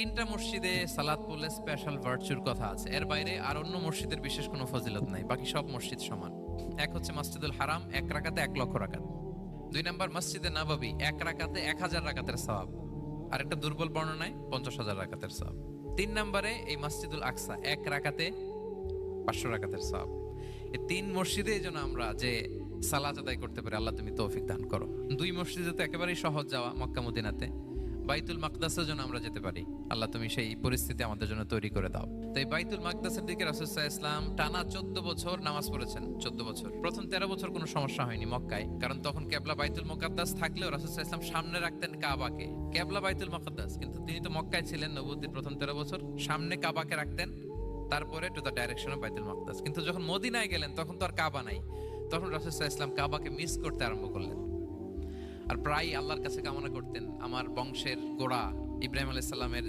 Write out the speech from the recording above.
তিনটা মসজিদে সালাত পড়লে স্পেশাল ভার্চুর কথা আছে। এর বাইরে আর অন্য মসজিদের বিশেষ কোনো ফজিলত নাই, বাকি সব মসজিদ সমান। এক হচ্ছে মসজিদুল হারাম, 1 রাকাতে 1 লক্ষ রাকাত। 2 নাম্বার মসজিদে নববী, 1 রাকাতে 1000 রাকাতের সওয়াব। আর একটা দুর্বল বর্ণনায় 50,000 রাকাতের সওয়াব। 3 নম্বরে এই মসজিদুল আকসা, 1 রাকাতে 500 রাকাতের সওয়াব। এই 3 মসজিদে যেন আমরা যে সালাত আদায় করতে পারি, আল্লাহ তুমি তৌফিক দান করো। 2 মসজিদে তো একেবারেই সহজ যাওয়া, মক্কা মদিনাতে। বাইতুল মাকদাসের জন্য আমরা যেতে পারি, আল্লাহ তুমি সেই পরিস্থিতি আমাদের জন্য তৈরি করে দাও। তো এই বাইতুল মাকদাসের দিকে রাসূল সাল্লাল্লাহু আলাইহি ওয়াসাল্লাম টানা 14 বছর নামাজ পড়েছেন। 14 বছর, প্রথম 13 বছর কোনো সমস্যা হয়নি মক্কায়, কারণ তখন কিবলা বাইতুল মুকাদ্দাস থাকলেও রাসূল সাল্লাল্লাহু আলাইহি ওয়াসাল্লাম সামনে রাখতেন কাবাকে। কিবলা বাইতুল মুকাদ্দাস, কিন্তু তিনি তো মক্কায় ছিলেন নবুয়তের প্রথম 13 বছর, সামনে কাবাকে রাখতেন, তারপরে টু দ্য ডাইরেকশন অফ বাইতুল মাকদাস। কিন্তু যখন মদিনায় গেলেন তখন তো আর কাবা নাই, তখন রাসূল সাল্লাল্লাহু আলাইহি ওয়াসাল্লাম কাবাকে মিস করতে আরম্ভ করলেন। আর প্রায় আল্লাহর কাছে কামনা করতেন, আমার বংশের গোড়া ইব্রাহিম আলাইহিস সালামের